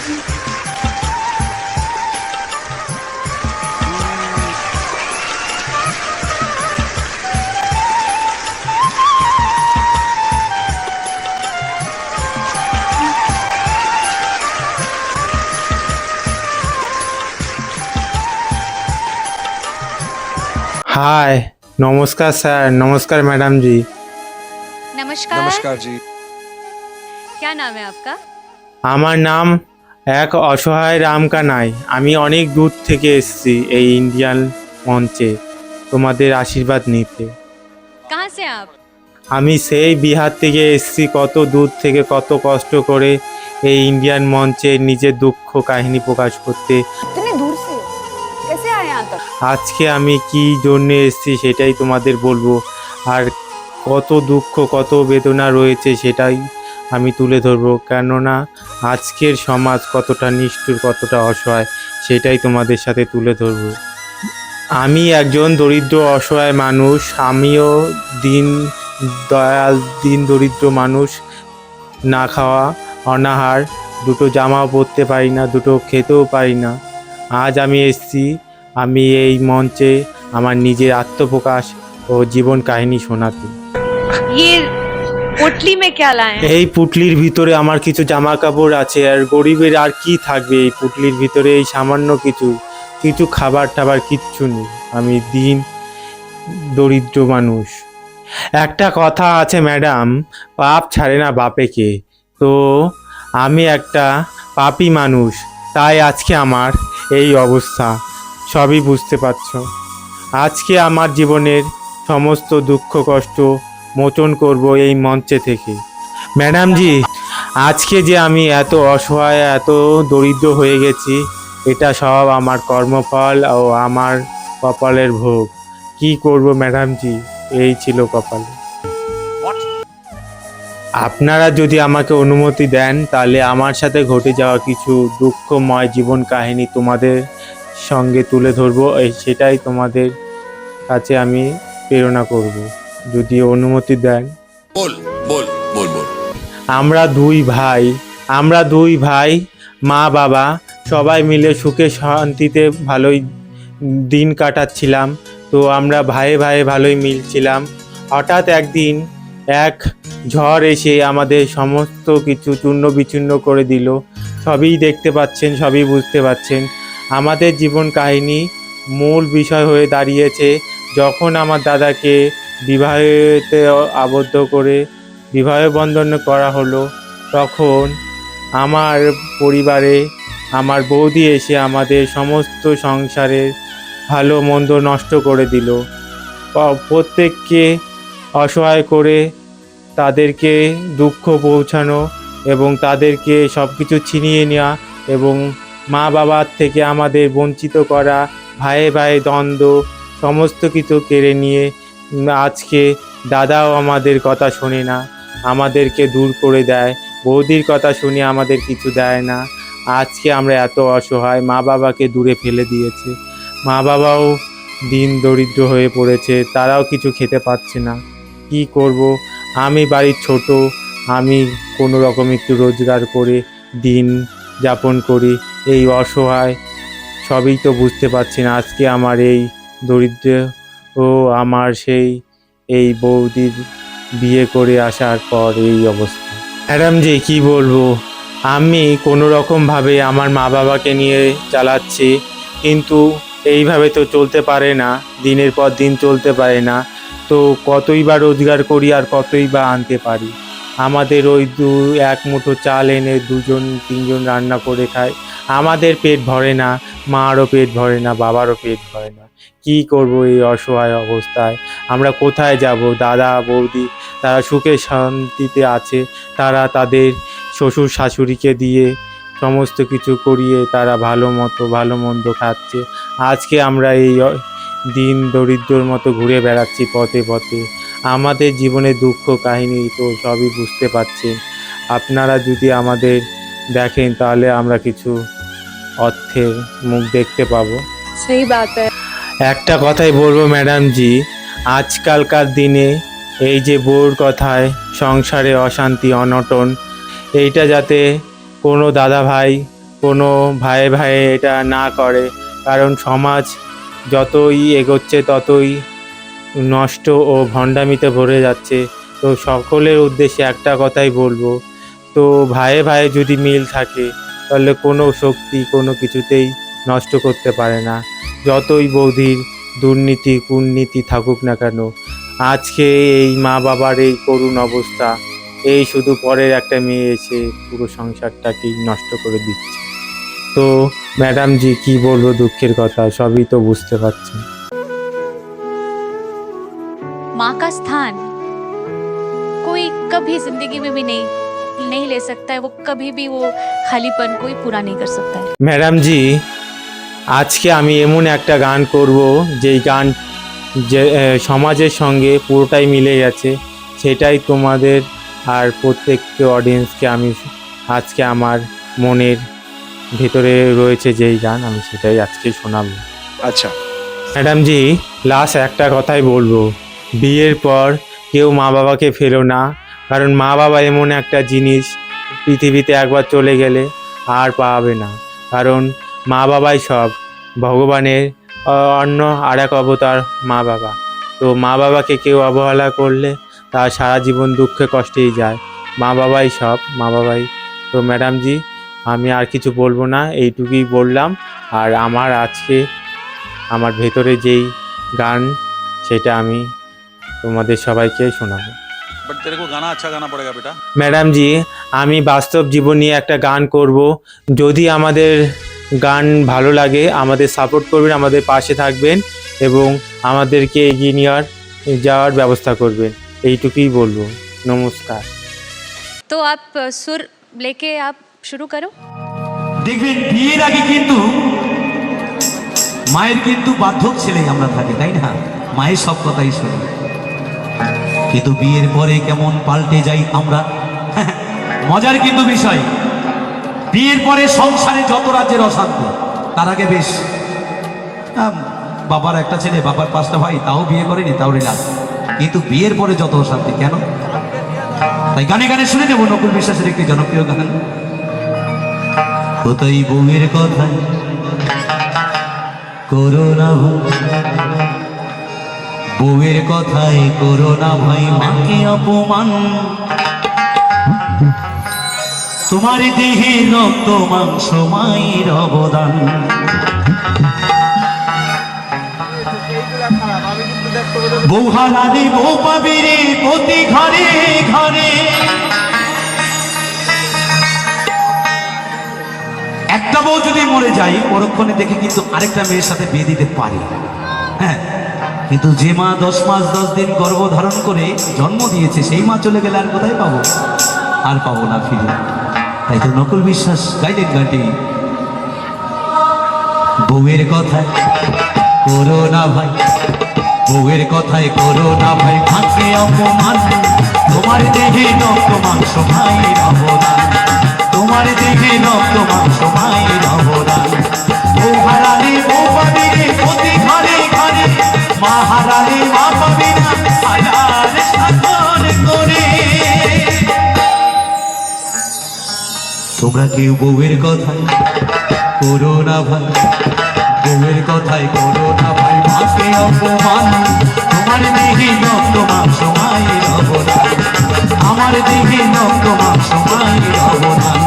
हाय। नमस्कार सर। नमस्कार मैडम जी। नमस्कार। नमस्कार जी। क्या नाम है आपका? আমার নাম এক অসহায় রামকানাই। আমি অনেক দূর থেকে এসেছি এই ইন্ডিয়ান মঞ্চে তোমাদের আশীর্বাদ নিতে। कहाँ से आप? আমি সেই বিহার থেকে এসেছি, কত দূর থেকে কত কষ্ট করে এই ইন্ডিয়ান মঞ্চে নিজের দুঃখ কাহিনী প্রকাশ করতে। इतने दूर से कैसे आए यहाँ तक? আজকে আমি কি জন্য এসেছি সেটাই তোমাদের বলবো, আর কত দুঃখ কত বেদনা রয়েছে সেটাই আমি তুলে ধরবো, কেননা আজকের সমাজ কতটা নিষ্ঠুর কতটা অসহায় সেটাই তোমাদের সাথে তুলে ধরবো। আমি একজন দরিদ্র অসহায় মানুষ, আমিও দিন দরিদ্র মানুষ, না খাওয়া অনাহার, দুটো জামাও পরতে পারি না, দুটো খেতেও পারি না। আজ আমি এসেছি আমি এই মঞ্চে আমার নিজের আত্মপ্রকাশ ও জীবন কাহিনী শোনাতে। ये पोटली में क्या लाए हैं? এই পুটলির ভিতরে আমার কিছু জামা কাপড় আছে, আর গরিবের আর কি থাকবে এই পুটলির ভিতরে, এই সামান্য কিছু খাবার টাবার কিচ্ছু নেই। আমি দরিদ্র মানুষ। একটা কথা আছে ম্যাডাম, পাপ ছাড়ে না বাপেকে, তো আমি একটা পাপী মানুষ, তাই আজকে আমার এই অবস্থা, সবই বুঝতে পারছো। আজকে আমার জীবনের সমস্ত দুঃখ কষ্ট মোচন করব এই মঞ্চে থেকে। ম্যাডাম জি, আজকে যে আমি এত অসহায় এত দরিদ্র হয়ে গেছি, এটা সব আমার কর্মফল ও আমার কপালের ভোগ। কি করব ম্যাডাম জি, এই ছিল কপালে। আপনারা যদি আমাকে অনুমতি দেন তাহলে আমার সাথে ঘটে যাওয়া কিছু দুঃখময় জীবন কাহিনী তোমাদের সঙ্গে তুলে ধরবো, সেটাই তোমাদের কাছে আমি প্রেরণা করব, যদি অনুমতি দেন। बोल बोल बोल बोल। আমরা দুই ভাই মা বাবা সবাই মিলে সুখে শান্তিতে ভালোই দিন কাটাচ্ছিলাম। তো আমরা ভাইয়ে ভালোই মিলছিলাম। হঠাৎ একদিন এক ঝড় এসে আমাদের সমস্ত কিছু চূর্ণ বিচূর্ণ করে দিল। সবই দেখতে পাচ্ছেন, সবই বুঝতে পাচ্ছেন। আমাদের জীবন কাহিনী মূল বিষয় হয়ে দাঁড়িয়েছে যখন আমার দাদাকে বিবাহেতে আবদ্ধ করে বিবাহ বন্ধন করা হলো, তখন আমার পরিবারে আমার বৌদি এসে আমাদের সমস্ত সংসারের ভালো মন্দ নষ্ট করে দিল। প্রত্যেককে অসহায় করে তাদেরকে দুঃখ পৌঁছানো এবং তাদেরকে সব কিছু ছিনিয়ে নেওয়া এবং মা বাবার থেকে আমাদের বঞ্চিত করা, ভাইয়ে দ্বন্দ্ব সমস্ত কিছু কেড়ে নিয়ে আজকে দাদাও আমাদের কথা শোনে না, আমাদেরকে দূর করে দেয়। বৌদির কথা শুনে আমাদের কিছু দেয় না। আজকে আমরা এত অসহায়, মা বাবাকে দূরে ফেলে দিয়েছে। মা বাবাও দিন দরিদ্র হয়ে পড়েছে, তারাও কিছু খেতে পাচ্ছে না। কি করব? আমি বাড়ির ছোট, আমি কোনো রকম একটু রোজগার করে দিন যাপন করি। এই অসহায় সবই তো বুঝতে পারছি না। আজকে আমার এই দরিদ্র ও আমার এই বৌদির বিয়ে করে আসার পর এই অবস্থা। ম্যাডাম জি, কি বলবো, আমি কোনো রকমভাবে আমার মা বাবাকে নিয়ে চালাচ্ছি, কিন্তু এইভাবে তো চলতে পারে না, দিনের পর দিন চলতে পারে না। তো কতই বা রোজগার করি আর কতই বা আনতে পারি। আমাদের ওই এক মুঠো চাল এনে দুজন তিনজন রান্না করে খাই, আমাদের পেট ভরে না, মারও পেট ভরে না, বাবারও পেট ভরে না। কি করব এই অসহায় অবস্থায়? আমরা কোথায় যাব? দাদা বৌদি তারা সুখে শান্তিতে আছে, তারা তাদের শ্বশুর শাশুড়িকে দিয়ে সমস্ত কিছু করিয়ে তারা ভালো মন্দ খাচ্ছে। আজকে আমরা এই দিন দরিদ্রর মতো ঘুরে বেড়াচ্ছি পথে পথে। আমাদের জীবনে দুঃখ কাহিনী তো সবই বুঝতে পারছেন। আপনারা যদি আমাদের দেখেন তাহলে আমরা কিছু অর্থের মুখ দেখতে পাবো। सही बात है। একটা কথাই বলবো ম্যাডাম জি, আজকালকার দিনে এই যে বউর কথায় সংসারে অশান্তি অনটন, এইটা যাতে কোনো দাদা ভাই কোনো ভাইয়ে ভাইয়ে এটা না করে, কারণ সমাজ যতই এগোচ্ছে ততই নষ্ট ও ভণ্ডামিতে ভরে যাচ্ছে। তো সকলের উদ্দেশ্যে একটা কথাই বলবো, তো ভাইয়ে ভাইয়ে যদি মিল থাকে তাহলে কোনো শক্তি কোনো কিছুতেই নষ্ট করতে পারে না, যতই বৌদির দুর্নীতি কুর্নীতি থাকুক না কেন। আজকে এই মা বাবার এই করুণ অবস্থা, এই শুধু পরের একটা মেয়ে এসে পুরো সংসারটাকেই নষ্ট করে দিচ্ছে। তো ম্যাডাম জি কি বলবো, দুঃখের কথা, সবই তো বুঝতে পারছেন। माँ का स्थान कोई कभी जिंदगी में भी नहीं ले सकता है। वो कभी भी वो खालीपन कोई पूरा नहीं कर सकता है। ম্যাডাম জি, আজকে আমি এমন একটা গান করব যেই গান যে সমাজের সঙ্গে পুরোটাই মিলে গেছে, সেটাই তোমাদের আর প্রত্যেকটি অডিয়েন্সকে আমি আজকে আমার মনের ভেতরে রয়েছে যেই গান, আমি সেটাই আজকে শোনাবো। আচ্ছা, ম্যাডাম জি, লাস্ট একটা কথাই বলবো, বিয়ের পর কেউ মা বাবাকে ফেলো না, কারণ মা বাবা এমন একটা জিনিস পৃথিবীতে একবার চলে গেলে আর পাবে না, কারণ মা বাবাই সব, ভগবানের অন্য আর এক অবতার মা বাবা। তো মা বাবাকে কেউ অবহেলা করলে তার সারা জীবন দুঃখে কষ্টেই যায়। মা বাবাই সব, মা বাবাই। তো ম্যাডাম জি, আমি আর কিছু বলবো না, এইটুকুই বললাম। আর আমার আজকে আমার ভেতরে যেই গান সেটা আমি তোমাদের সবাইকে শোনাবো। बट तेरे को गाना अच्छा गाना पड़ेगा बेटा। ম্যাডাম জি, আমি বাস্তব জীবন নিয়ে একটা গান করব, যদি আমাদের গান ভালো লাগে আমাদের সাপোর্ট করবেন, আমাদের পাশে থাকবেন এবং আমাদেরকে এগিয়ে যাওয়ার ব্যবস্থা করবেন, এইটুকুই বলবো। নমস্কার। तो आप सुर लेके आप शुरू करो। দেখবেন বিয়ের আগে কিন্তু মায়ের কিন্তু বাধ্যক ছেলে আমরা থাকি, তাই না? মায়ের সব কথাই শুনি, কিন্তু বিয়ের পরে কেমন পাল্টে যাই আমরা। মজার কিন্তু বিষয়, বিয়ের পরে সংসারে যত রাজ্যের অশান্তি, তার আগে বেশ বাবার একটা ছেলে, বাবার 5টা ভাই, তাও বিয়ে করেনি, তাও রিলাস। কিন্তু বিয়ের পরে যত অশান্তি কেন? তাই গানে গানে শুনে নেব নকুল বিশ্বাসের একটি জনপ্রিয় গান, কোথায় বউয়ের কথা করোনা, বউয়ের কথায় করোনা ভাই মাকে অপমান, তোমার দেহে রক্ত মাংস মায়ের অবদান। বউ হারালে বউ পাবে রে প্রতি ঘরে ঘরে, একটা বউ যদি মরে যায় পরক্ষণে দেখে কিন্তু আরেকটা মেয়ের সাথে বিয়ে দিতে পারে। হ্যাঁ, কিন্তু যে মা 10 মাস 10 দিন গর্ভ ধারণ করে জন্ম দিয়েছে, সেই মা চলে গেলে আর কোথায় পাবো? আর পাবো না ফিরে। তাই তো নকুল বিশ্বাস গাইলেন গানটি, বউয়ের কথায় করোনা ভাই, বউয়ের কথায় করোনা ভাই মাকে অপমান, তোমার দেহে রক্ত মাংস মায়ের অবদান, তোমার দেহে রক্ত মাংস মায়ের অবদান। বউ হারালে বউ পাবি রে প্রতি ঘরে ঘরে, মা হারালে মা পাবি না হারার সাধন করে। তোমরা কেউ বউয়ের কথায় করোনা ভাই, বউয়ের কথায় করোনা ভাই মাকে অপমান, তোমার দেহে রক্ত মাংস মায়ের অবদান, আমার দেহে রক্ত মাংস মায়ের অবদান।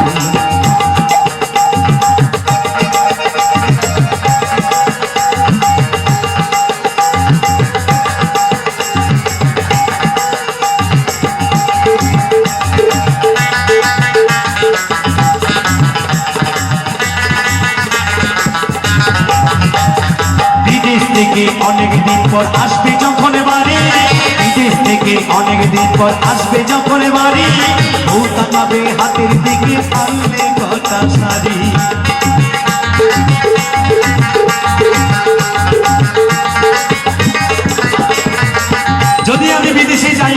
বিদেশ থেকে অনেক দিন পর আসবে যখন বাড়ি, বিদেশ থেকে অনেক দিন পর আসবে যখন বাড়ি, বউ তাকাবে হাতের দিকে পারলে কথা সারি। যদি আমি বিদেশে যাই,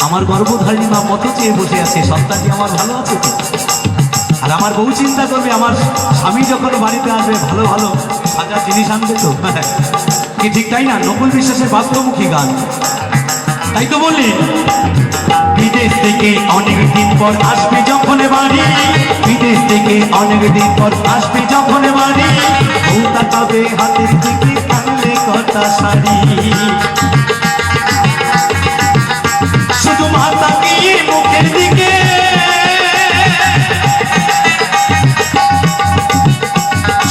আমার গর্ভধারিণী মা মতো চেয়ে বসে আছে, সন্তানটি আমার ভালো আছে তো? আর আমার বউ চিন্তা করবে আমার স্বামী যখন বাড়িতে আসবে ভালো ভালো সাজা জিনিস আনবে তো, কি ঠিক তাই না? নকুল বিশ্বাসের বাস্তবমুখী গান, তাই তো বললি বিদেশ থেকে অনেক দিন পর আসবে যখন বাড়ি, বিদেশ থেকে অনেক দিন পর আসবে যখন বাড়ি, বউ তাকাবে হাতের দিকে আনলে কটা শাড়ি। শুধু মা তাকিয়ে মুখের দিকে,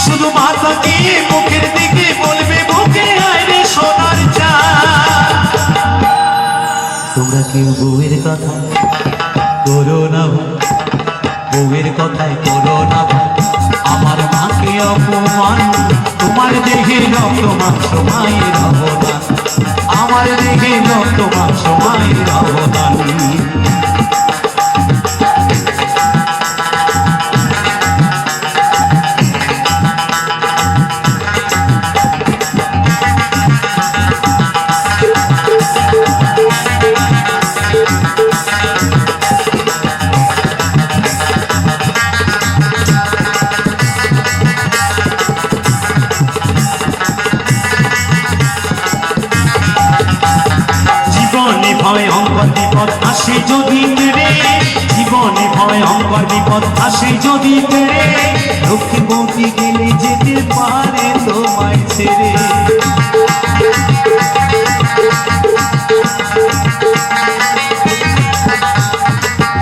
শুধু মা তাকিয়ে মুখের দিকে বলবে বুকে আয় রে সোনার চাঁদ। তোমরা কেউ বউয়ের কথা করো না ভাই, বউয়ের কথায় করো না ভাই আমার মাকে অপমান। তোমার দেহে রক্ত মাংস মায়ের অবদান, আমার দেহে রক্ত মাংস মায়ের অবদান। জীবনে ভয়ঙ্কর বিপদ আসে যদি তেরে, জীবনে ভয়ঙ্কর বিপদ আসে যদি তেরে, লক্ষ্মী বউটি গেলে যেতে পারে তোমায় ছেড়ে।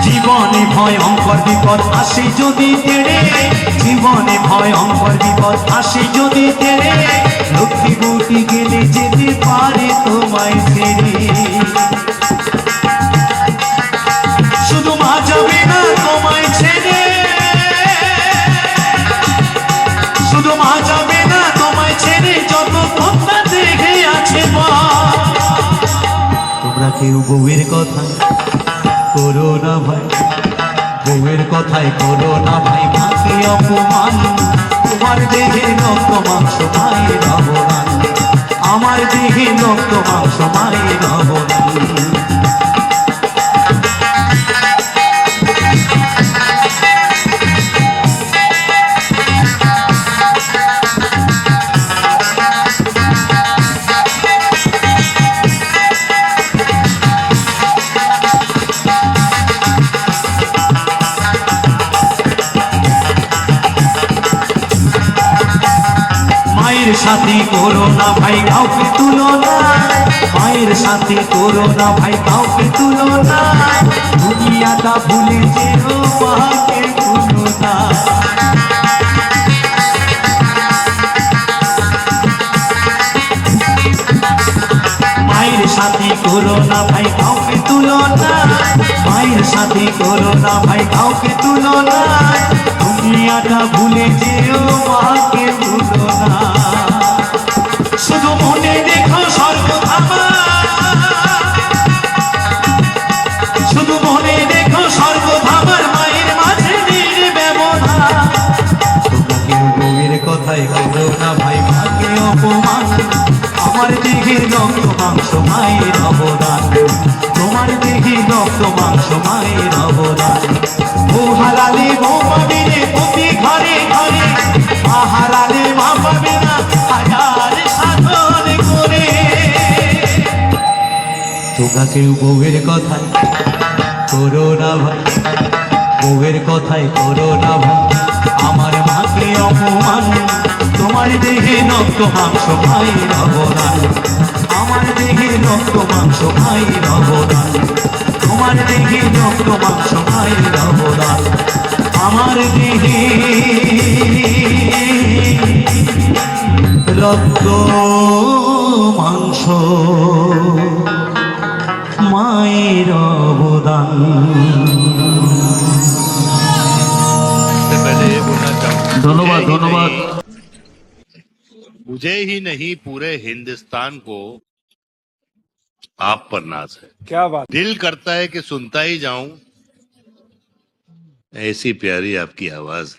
জীবনে ভয়ঙ্কর বিপদ আসে যদি তেরে, জীবনে ভয়ঙ্কর বিপদ আসে যদি তেরে, লক্ষ্মী বউটি গেলে যেতে পারে তোমায় ছেড়ে। শুধু মা যাবে না তোমায় ছেড়ে, শুধু মা যাবে না তোমায় ছেড়ে, যত কথা দেখে আছে মা। তোমরা কেউ বউয়ের কথা করো না ভাই, বউয়ের কথায় করো না ভাই মাকে অপমান। তোমার দেহে রক্ত মাংস মায়ের অবদান, আমার দেহে রক্ত মাংস মায়ের অবদান। মায়ের সাথে করো না ভাই কাউকে তুলনা, মায়ের সাথে করো না ভাই কাউকে তুলনা, দুনিয়াটা ভুলে যেও মাকে ভুলো না। মায়ের সাথে করো না ভাই কাউকে তুলনা, মায়ের সাথে করো না ভাই কাউকে তুলনা, দুনিয়াটা ভুলে যেও মাকে ভুলো না। শুধু মনে দেখো স্বর্গধামা, শুধু মনে দেখো স্বর্গধামার মায়ের মাঝে নির্ব্যবধান। তোমরা কেউ বউয়ের কথায় করো না ভাই মাকে অপমান, আমার দেহে রক্ত মাংস মায়ের অবদান, তোমার দেহে রক্ত মাংস মায়ের অবদান। বউ হারালে বউ পাবে রে প্রতি ঘরে ঘরে, মা হারালে মা পাবে না হাজার সাধন করে। তোমরা কেউ বউয়ের কথায় করো না ভাই, বউয়ের কথায় করো না ভাই আমার মাকে অপমান। তোমার দেহে রক্ত মাংস মায়ের অবদান, আমার দেহে রক্ত মাংস মায়ের অবদান, তোমার দেহে রক্ত মাংস মায়ের অবদান, আমার দেহে রক্ত মাংস মায়ের অবদান। सबसे पहले ये बोलना चाहूँ ধন্যবাদ ধন্যবাদ। मुझे ही नहीं पूरे हिंदुस्तान को आप पर नाज है। क्या बात। दिल करता है कि सुनता ही जाऊं, ऐसी प्यारी आपकी आवाज।